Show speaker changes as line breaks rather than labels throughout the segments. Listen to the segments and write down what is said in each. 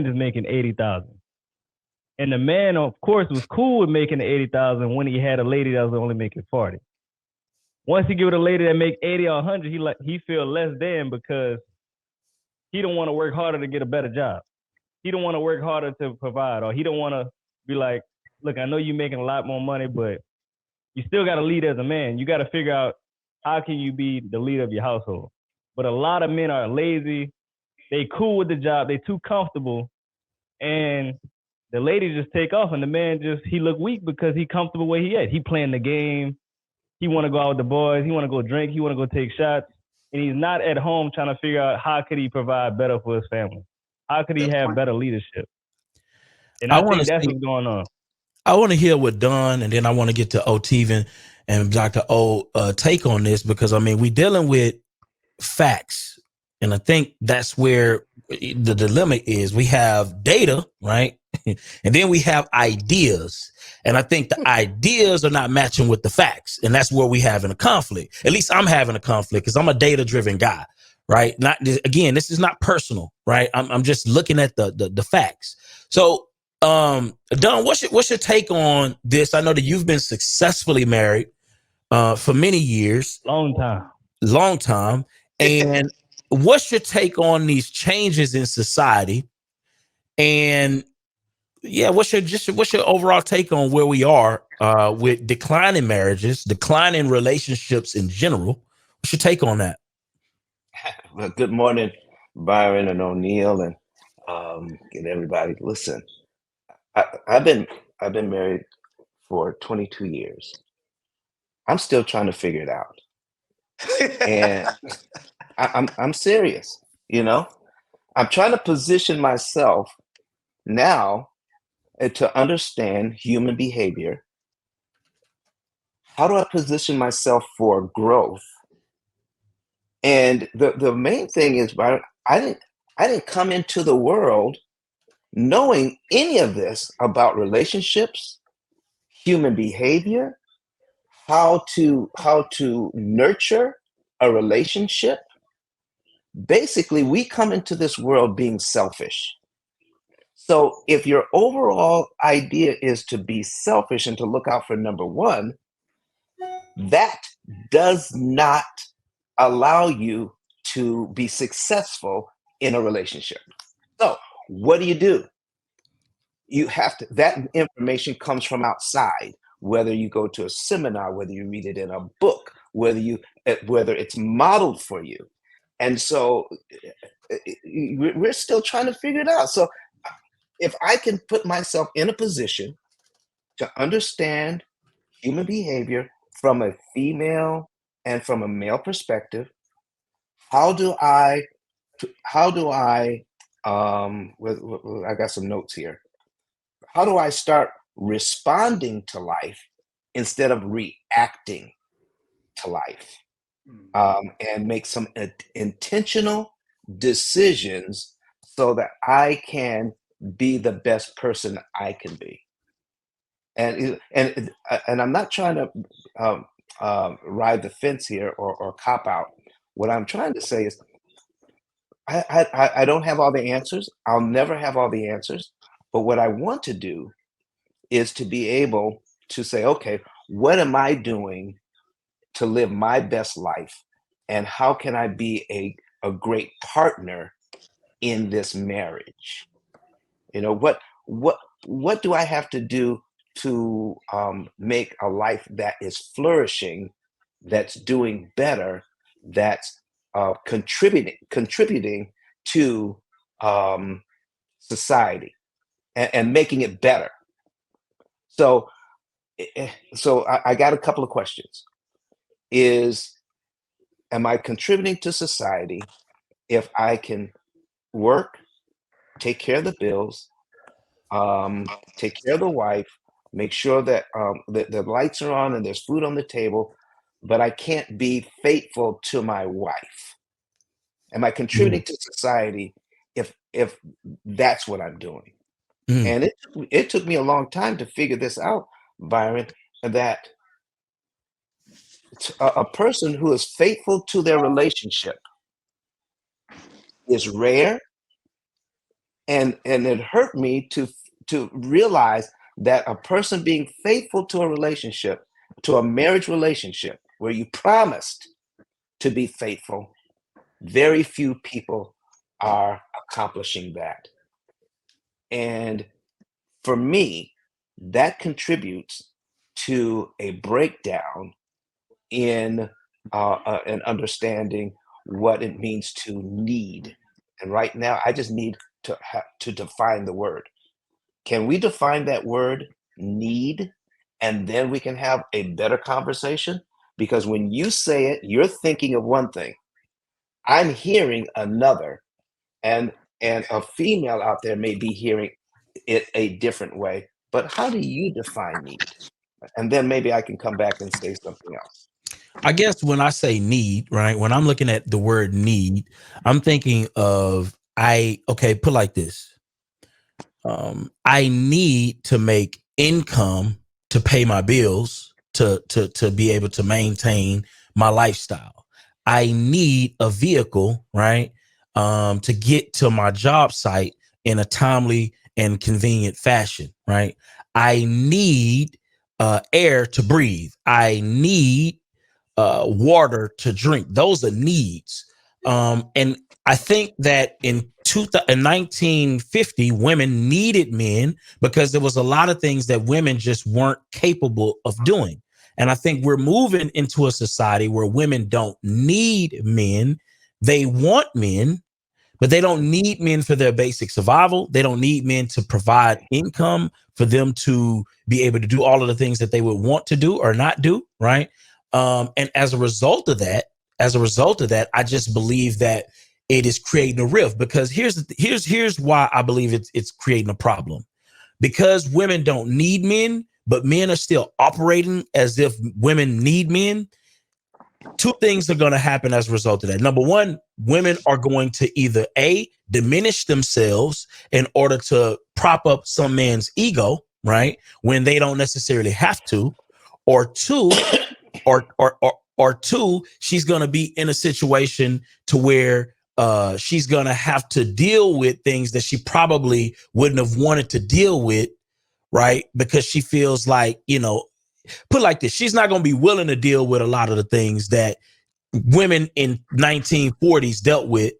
just making 80,000. And the man, of course, was cool with making the 80,000 when he had a lady that was only making 40. Once he give it a lady that make 80 or 100, he feel less than because he don't want to work harder to get a better job. He don't want to work harder to provide, or he don't want to be like, look, I know you're making a lot more money, but you still got to lead as a man. You got to figure out how can you be the leader of your household. But a lot of men are lazy. They cool with the job. They too comfortable. And the lady just take off, and the man he look weak because he comfortable where he at. He playing the game. He want to go out with the boys. He want to go drink. He want to go take shots. And he's not at home trying to figure out how could he provide better for his family. How could he have better leadership? And I think that's what's going on.
I want to hear what Don, and then I want to get to Oteven and Dr. O take on this, because I mean, we're dealing with facts. And I think that's where the dilemma is. We have data, right? And then we have ideas. And I think the ideas are not matching with the facts. And that's where we having a conflict. At least I'm having a conflict because I'm a data-driven guy, right? Not again, this is not personal, right? I'm just looking at the facts. So Don, what's your take on this? I know that you've been successfully married for many years.
Long
time. And what's your take on these changes in society? And yeah, what's your overall take on where we are with declining marriages, declining relationships in general? What's your take on that?
Well, good morning, Byron and O'Neill, and everybody. Listen, I've been married for 22 years. I'm still trying to figure it out, and I'm serious. I'm trying to position myself now to understand human behavior. How do I position myself for growth? And the main thing is, Byron, I didn't come into the world knowing any of this about relationships, human behavior, how to nurture a relationship. Basically, we come into this world being selfish. So if your overall idea is to be selfish and to look out for number one, that does not allow you to be successful in a relationship. So what do? You have to, that information comes from outside, whether you go to a seminar, whether you read it in a book, whether it's modeled for you. And so we're still trying to figure it out. So if I can put myself in a position to understand human behavior from a female and from a male perspective, I got some notes here. How do I start responding to life instead of reacting to life? And make some intentional decisions so that I can be the best person I can be. And I'm not trying to ride the fence here or cop out. What I'm trying to say is I don't have all the answers. I'll never have all the answers. But what I want to do is to be able to say, okay, what am I doing to live my best life? And how can I be a great partner in this marriage? What do I have to do to make a life that is flourishing, that's doing better, that's contributing to society and making it better? So I got a couple of questions. Am I contributing to society if I can work, take care of the bills, take care of the wife, make sure that the lights are on and there's food on the table, but I can't be faithful to my wife? Am I contributing to society if that's what I'm doing? And it took me a long time to figure this out, Byron, that a person who is faithful to their relationship is rare, And it hurt me to realize that a person being faithful to a relationship, to a marriage relationship where you promised to be faithful, very few people are accomplishing that. And for me, that contributes to a breakdown in an understanding what it means to need. And right now, I just need to define the word. Can we define that word need? And then we can have a better conversation? Because when you say it, you're thinking of one thing. I'm hearing another. And a female out there may be hearing it a different way. But how do you define need? And then maybe I can come back and say something else.
I guess when I say need, right, when I'm looking at the word need, I'm thinking of put like this. I need to make income to pay my bills, to be able to maintain my lifestyle. I need a vehicle, right, to get to my job site in a timely and convenient fashion, right? I need air to breathe. I need water to drink. Those are needs. And I think that in 1950, women needed men because there was a lot of things that women just weren't capable of doing. And I think we're moving into a society where women don't need men. They want men, but they don't need men for their basic survival. They don't need men to provide income for them to be able to do all of the things that they would want to do or not do, right? And as a result of that, I just believe that it is creating a rift, because here's why I believe it's creating a problem. Because women don't need men, but men are still operating as if women need men. Two things are going to happen as a result of that. Number one, women are going to either diminish themselves in order to prop up some man's ego, right, when they don't necessarily have to, or two, or two, she's going to be in a situation to where she's going to have to deal with things that she probably wouldn't have wanted to deal with, right? Because she feels like, put like this, she's not going to be willing to deal with a lot of the things that women in 1940s dealt with,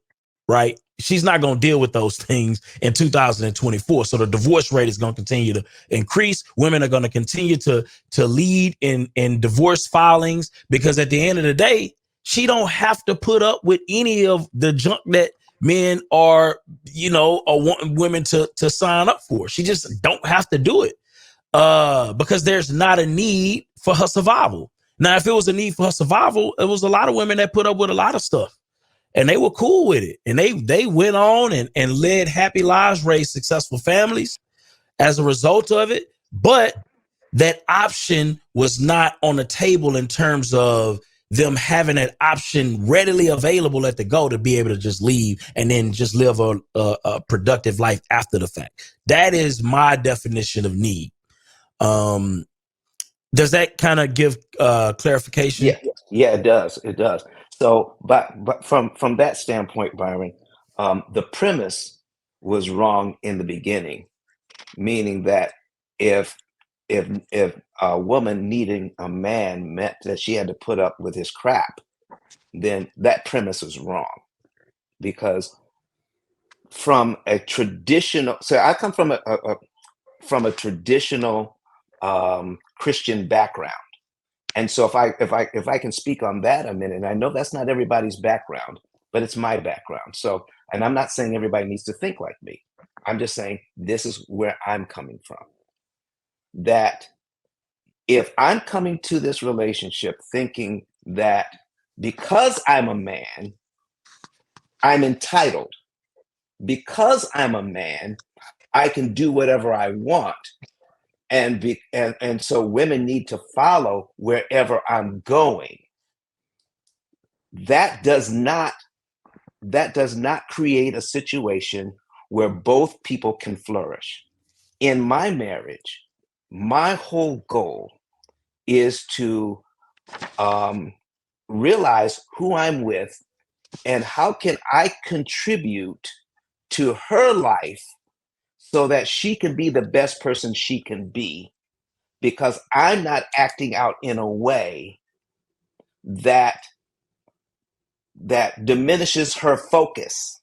right? She's not going to deal with those things in 2024. So the divorce rate is going to continue to increase. Women are going to continue to lead in divorce filings, because at the end of the day, she don't have to put up with any of the junk that men are wanting women to sign up for. She just don't have to do it because there's not a need for her survival. Now, if it was a need for her survival, it was a lot of women that put up with a lot of stuff, and they were cool with it. And they went on and led happy lives, raised successful families as a result of it. But that option was not on the table in terms of them having that option readily available at the go to be able to just leave and then just live a productive life after the fact. That is my definition of need. Does that kind of give clarification?
Yeah, it does. It does. So, but from that standpoint, Byron, the premise was wrong in the beginning, meaning that if if a woman needing a man meant that she had to put up with his crap, then that premise was wrong. Because from a traditional, so I come from a traditional Christian background. And so if I can speak on that a minute, and I know that's not everybody's background, but it's my background. So, and I'm not saying everybody needs to think like me. I'm just saying this is where I'm coming from. That if I'm coming to this relationship thinking that because I'm a man, I'm entitled. Because I'm a man, I can do whatever I want. And so women need to follow wherever I'm going. That does not create a situation where both people can flourish. In my marriage, my whole goal is to realize who I'm with and how can I contribute to her life so that she can be the best person she can be, because I'm not acting out in a way that diminishes her focus.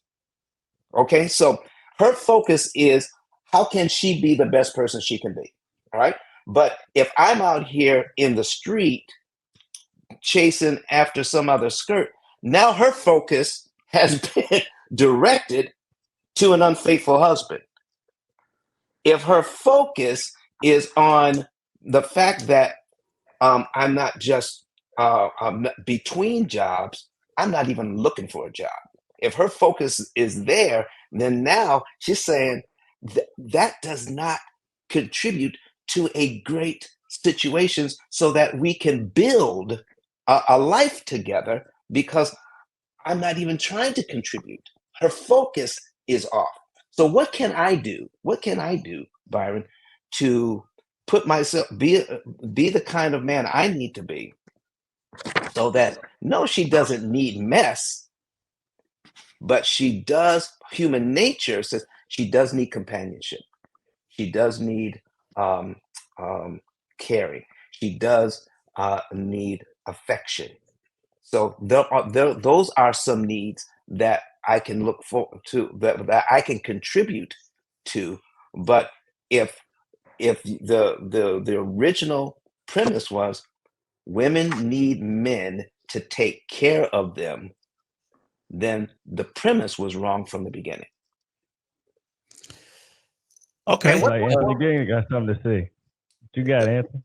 Okay, so her focus is how can she be the best person she can be? All right. But if I'm out here in the street chasing after some other skirt, now her focus has been directed to an unfaithful husband. If her focus is on the fact that I'm not just I'm not between jobs, I'm not even looking for a job. If her focus is there, then now she's saying that does not contribute to a great situations so that we can build a life together, because I'm not even trying to contribute. Her focus is off. So what can I do? What can I do, Byron, to put myself be the kind of man I need to be, so that no, she doesn't need mess, but she does. Human nature says she does need companionship. She does need um, caring. She does need affection. So those are some needs that I can look forward to, that I can contribute to. But if the original premise was women need men to take care of them, then the premise was wrong from the beginning.
Okay.
And what,
Like Anthony Green got something to say. What you got, Anthony?